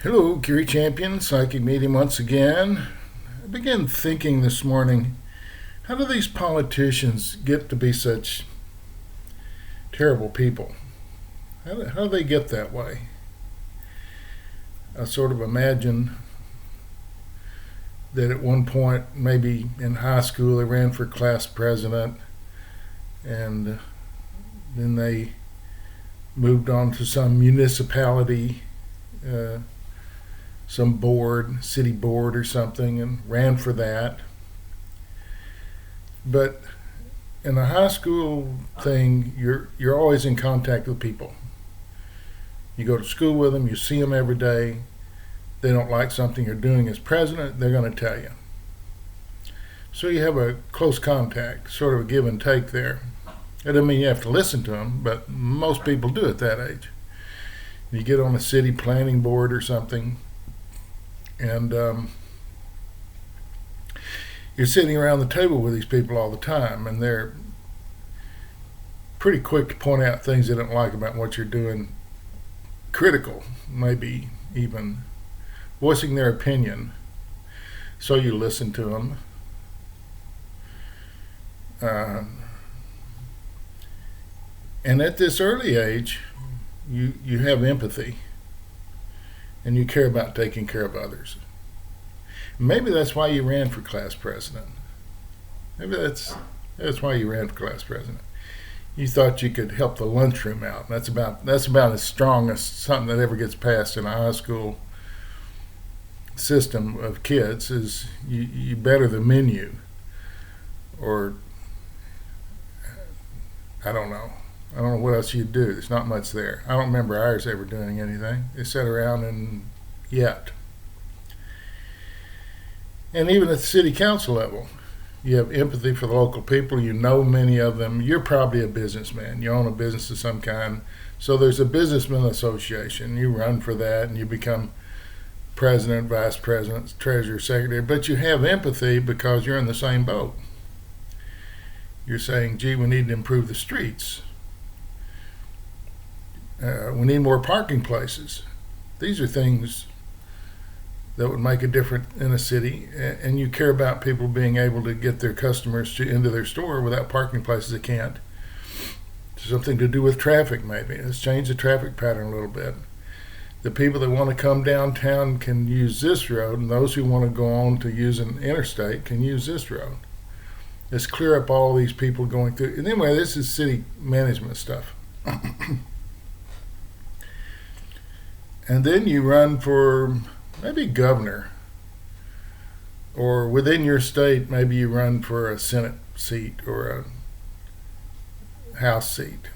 Hello, Gary Champion, Psychic Medium once again. I began thinking this morning, how do these politicians get to be such terrible people? How do they get that way? I sort of imagine that at one point, maybe in high school, they ran for class president and then they moved on to some municipality, some board, city board or something, and ran for that. But in a high school thing, you're always in contact with people. You go to school with them, you see them every day. They don't like something you're doing as president, they're going to tell you. So you have a close contact, sort of a give and take there. It doesn't mean you have to listen to them, but most people do at that age. You get on a city planning board or something, and you're sitting around the table with these people all the time, and they're pretty quick to point out things they don't like about what you're doing, critical, maybe even voicing their opinion. So you listen to them. And at this early age, you have empathy and you care about taking care of others. Maybe that's why you ran for class president. Maybe that's why you ran for class president. You thought you could help the lunchroom out. That's about as strong as something that ever gets passed in a high school system of kids is you better the menu, or I don't know what else you'd do. There's not much there. I don't remember ours ever doing anything. They sat around and yet. And even at the city council level, you have empathy for the local people. You know many of them. You're probably a businessman. You own a business of some kind. So there's a businessman association. You run for that and you become president, vice president, treasurer, secretary. But you have empathy because you're in the same boat. You're saying, gee, we need to improve the streets. We need more parking places. These are things that would make a difference in a city, and you care about people being able to get their customers into their store without parking places they can't. Something to do with traffic, maybe. Let's change the traffic pattern a little bit. The people that want to come downtown can use this road, and those who want to go on to use an interstate can use this road. Let's clear up all these people going through. And anyway, this is city management stuff. And then you run for maybe governor, or within your state, maybe you run for a Senate seat or a House seat,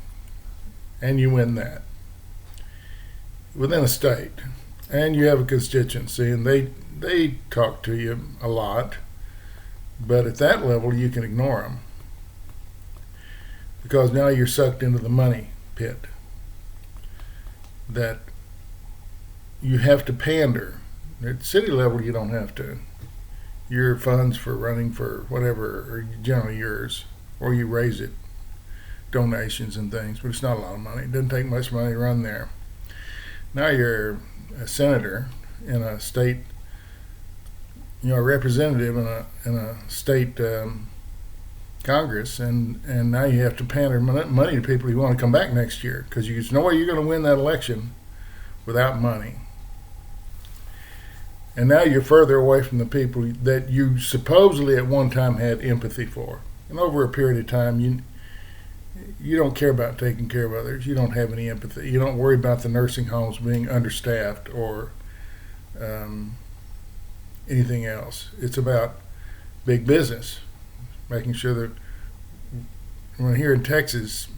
and you win that within a state, and you have a constituency, and they talk to you a lot, but at that level you can ignore them because now you're sucked into the money pit that you have to pander. At city level, you don't have to. Your funds for running for whatever are generally yours, or you raise it, donations and things, but it's not a lot of money. It doesn't take much money to run there. Now you're a senator in a state, a representative in a state Congress, and now you have to pander money to people who want to come back next year because there's no way you're going to win that election without money. And now you're further away from the people that you supposedly at one time had empathy for. And over a period of time, you don't care about taking care of others. You don't have any empathy. You don't worry about the nursing homes being understaffed or anything else. It's about big business, making sure that when here in Texas,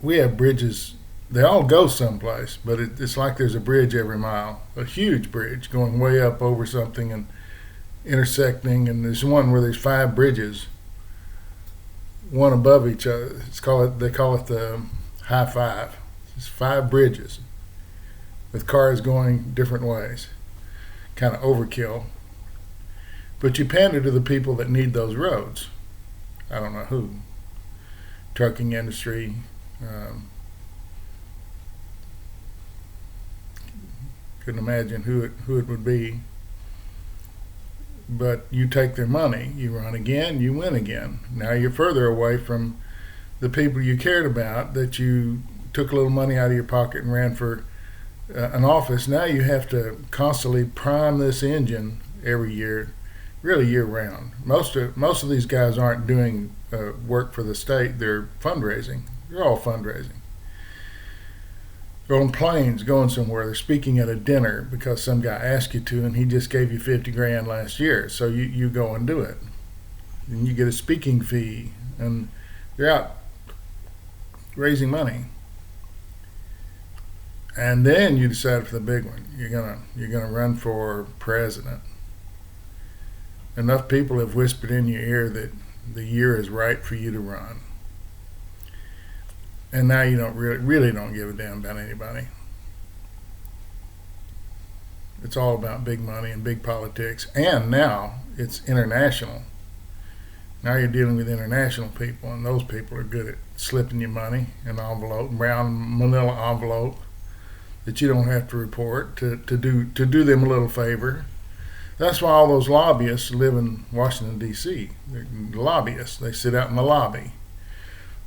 we have bridges. They all go someplace, but it's like there's a bridge every mile, a huge bridge going way up over something and intersecting. And there's one where there's 5 bridges, one above each other. They call it the high five. It's 5 bridges with cars going different ways. Kind of overkill. But you pander to the people that need those roads. I don't know who. Trucking industry. couldn't imagine who it would be. But you take their money, you run again, you win again. Now you're further away from the people you cared about, that you took a little money out of your pocket and ran for an office. Now you have to constantly prime this engine every year, really year round. Most of these guys aren't doing work for the state. They're fundraising. They're all fundraising. They're on planes going somewhere. They're speaking at a dinner because some guy asked you to, and he just gave you $50,000 last year. So you go and do it, and you get a speaking fee, and you're out raising money. And then you decide for the big one. You're gonna run for president. Enough people have whispered in your ear that the year is right for you to run. And now you don't really don't give a damn about anybody. It's all about big money and big politics. And now it's international. Now you're dealing with international people, and those people are good at slipping you money in an envelope, brown manila envelope, that you don't have to report, to do them a little favor. That's why all those lobbyists live in Washington, D.C. They're lobbyists. They sit out in the lobby.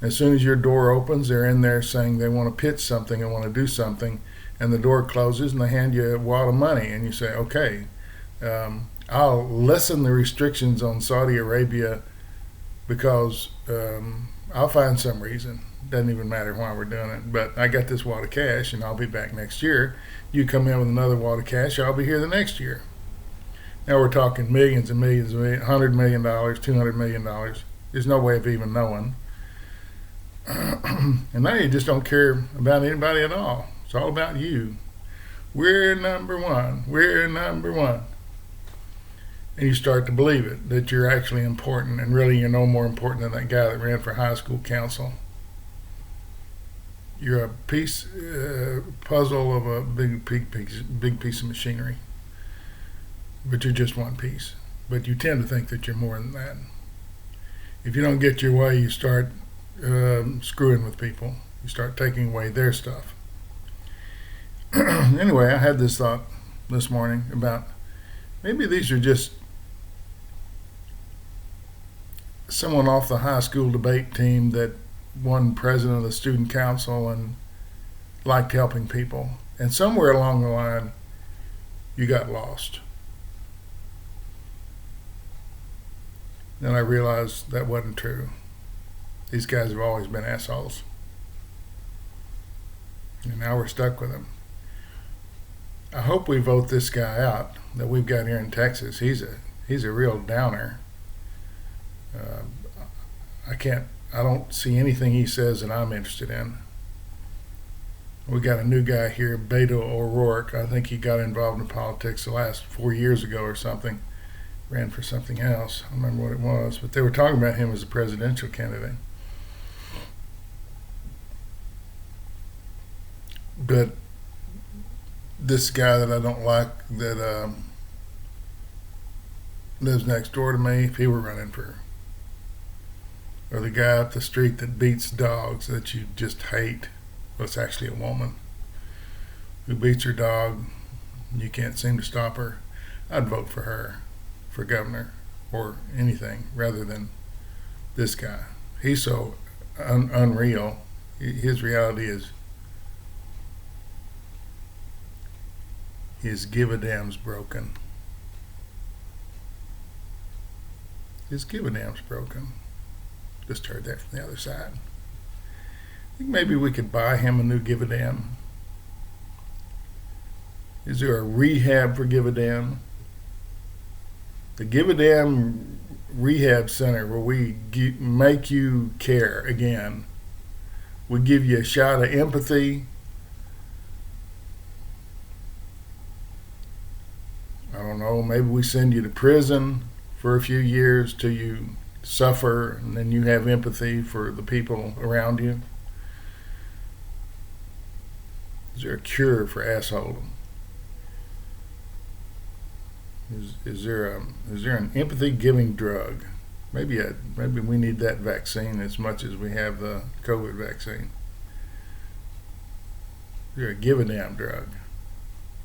As soon as your door opens, they're in there saying they want to pitch something and want to do something, and the door closes and they hand you a wad of money, and you say, okay, I'll lessen the restrictions on Saudi Arabia because I'll find some reason. Doesn't even matter why we're doing it, but I got this wad of cash and I'll be back next year. You come in with another wad of cash, I'll be here the next year. Now we're talking millions and millions, $100 million, $200 million. There's no way of even knowing. And now you just don't care about anybody at all. It's all about you. We're number one. We're number one. And you start to believe it, that you're actually important, and really you're no more important than that guy that ran for high school council. You're a puzzle of a big piece of machinery. But you're just one piece. But you tend to think that you're more than that. If you don't get your way, you start screwing with people. You start taking away their stuff. Anyway, I had this thought this morning about maybe these are just someone off the high school debate team that won president of the student council and liked helping people. And somewhere along the line, you got lost. Then I realized that wasn't true. These guys have always been assholes. And now we're stuck with them. I hope we vote this guy out that we've got here in Texas. He's a real downer. I don't see anything he says that I'm interested in. We got a new guy here, Beto O'Rourke. I think he got involved in politics the last 4 years ago or something. Ran for something else. I don't remember what it was, but they were talking about him as a presidential candidate. But this guy that I don't like, that lives next door to me, if he were running for, or the guy up the street that beats dogs that you just hate, well, it's actually a woman who beats her dog, you can't seem to stop her, I'd vote for her for governor or anything rather than this guy. He's so unreal. His reality is his give-a-damn's broken. His give-a-damn's broken. Just heard that from the other side. I think maybe we could buy him a new give-a-damn. Is there a rehab for give-a-damn? The Give-A-Damn Rehab Center, where we make you care again. We give you a shot of empathy. I don't know, maybe we send you to prison for a few years till you suffer, and then you have empathy for the people around you. Is there a cure for assholedom? Is there an empathy-giving drug? Maybe we need that vaccine as much as we have the COVID vaccine. Is there a give-a-damn drug?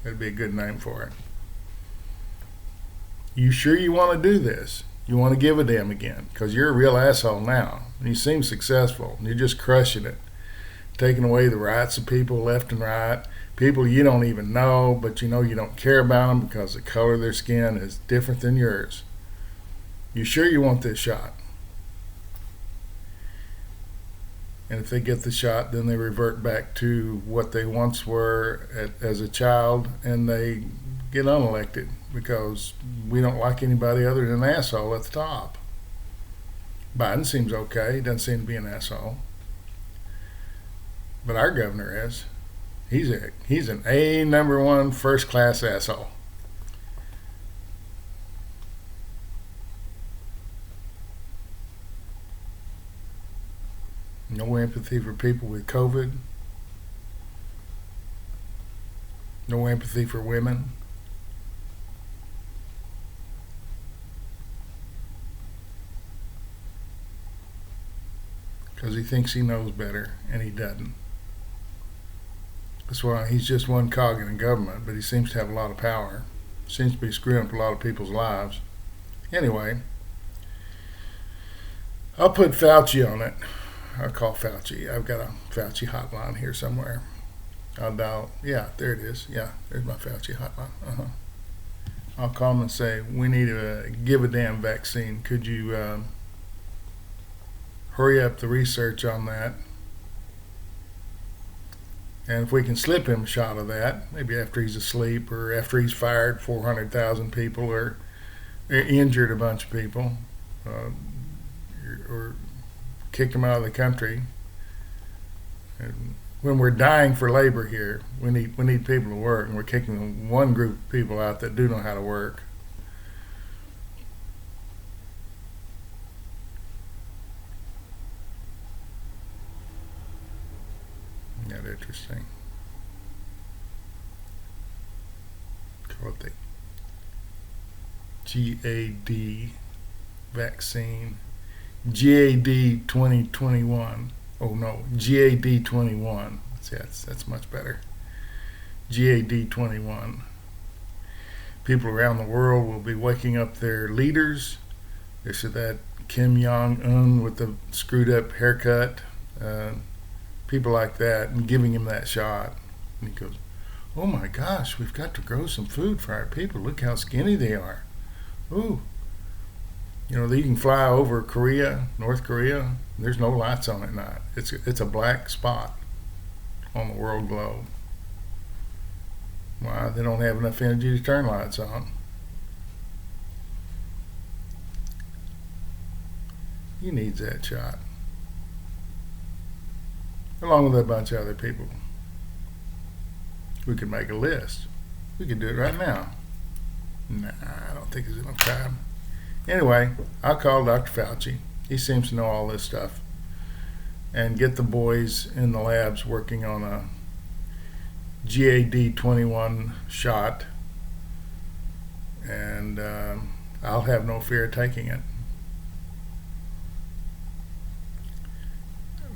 That'd be a good name for it. You sure you want to do this? You want to give a damn again? Because you're a real asshole now. And you seem successful. You're just crushing it. Taking away the rights of people left and right. People you don't even know, but you know you don't care about them because the color of their skin is different than yours. You sure you want this shot? And if they get the shot, then they revert back to what they once were as a child, and they get unelected because we don't like anybody other than an asshole at the top. Biden seems okay. He doesn't seem to be an asshole. But our governor is. He's an A number one first class asshole. No empathy for people with COVID. No empathy for women. Because he thinks he knows better, and he doesn't. That's why he's just one cog in the government, but he seems to have a lot of power. Seems to be screwing up a lot of people's lives. Anyway, I'll put Fauci on it. I'll call Fauci. I've got a Fauci hotline here somewhere. I'll dial. Yeah, there it is. Yeah, there's my Fauci hotline. I'll call him and say, we need to give a damn vaccine. Could you hurry up the research on that? And if we can slip him a shot of that, maybe after he's asleep or after he's fired 400,000 people or injured a bunch of people or kicked them out of the country. And when we're dying for labor here, we need people to work, and we're kicking one group of people out that do know how to work. Isn't that interesting? Call it the GAD vaccine. GAD 2021. Oh no, GAD 21. That's much better. GAD 21. People around the world will be waking up their leaders. They said that Kim Jong-un with the screwed up haircut, people like that, and giving him that shot. And he goes, oh my gosh, we've got to grow some food for our people. Look how skinny they are. Ooh. You know, you can fly over Korea, North Korea. There's no lights on at night. It's a black spot on the world globe. Why? They don't have enough energy to turn lights on. He needs that shot. Along with a bunch of other people. We could make a list. We could do it right now. Nah, I don't think there's enough time. Anyway, I'll call Dr. Fauci. He seems to know all this stuff. And get the boys in the labs working on a GAD 21 shot. And I'll have no fear of taking it.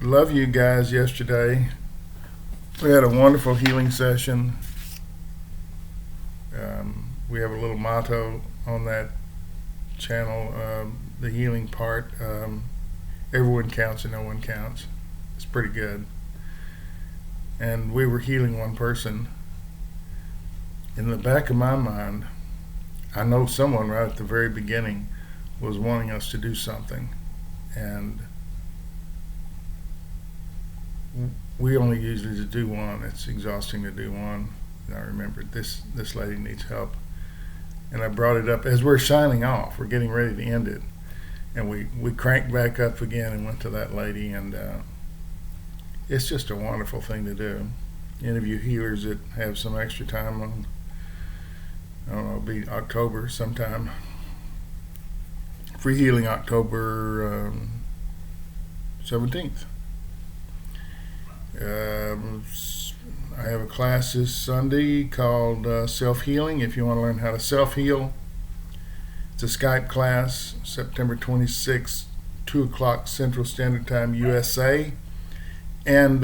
Love you guys yesterday. We had a wonderful healing session. We have a little motto on that channel, the healing part. Everyone counts and no one counts. It's pretty good. And we were healing one person. In the back of my mind, I know someone right at the very beginning was wanting us to do something. And we only usually just do one. It's exhausting to do one. And I remembered this lady needs help. And I brought it up as we're signing off. We're getting ready to end it. And we cranked back up again and went to that lady. And it's just a wonderful thing to do. Interview healers that have some extra time on, I don't know, it'll be October sometime. Free Healing October 17th. I have a class this Sunday called Self-Healing. If you want to learn how to self-heal, it's a Skype class, September 26th, 2 o'clock Central Standard Time, USA. And,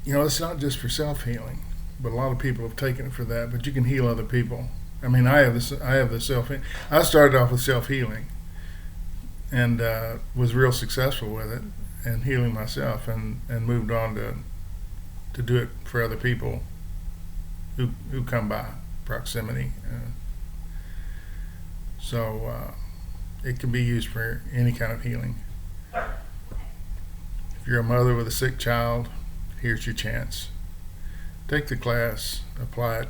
it's not just for self-healing. but a lot of people have taken it for that. But you can heal other people. I mean, I have this. I have the self. I started off with self healing, and was real successful with it, and healing myself, and moved on to do it for other people who come by proximity. So it can be used for any kind of healing. If you're a mother with a sick child, here's your chance. Take the class, apply it.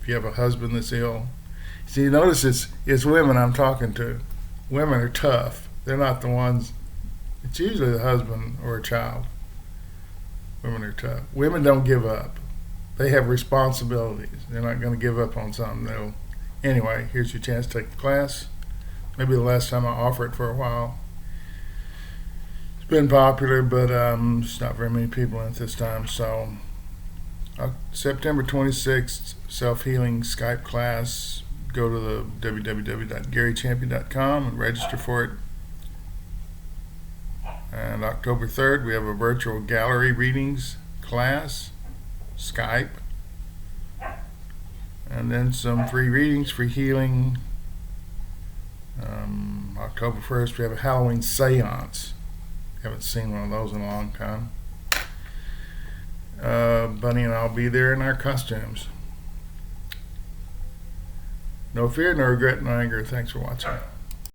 If you have a husband that's ill, see, notice it's women I'm talking to. Women are tough. They're not the ones. It's usually the husband or a child. Women are tough. Women don't give up. They have responsibilities. They're not going to give up on something. Anyway, here's your chance to take the class. Maybe the last time I offer it for a while. It's been popular, but there's not very many people in it this time. So September 26th, self-healing Skype class. Go to the www.garychampion.com and register for it. And October 3rd, we have a virtual gallery readings class, Skype. And then some free readings, free healing. October 1st, we have a Halloween seance. Haven't seen one of those in a long time. Bunny and I'll be there in our costumes. No fear, no regret, no anger. Thanks for watching.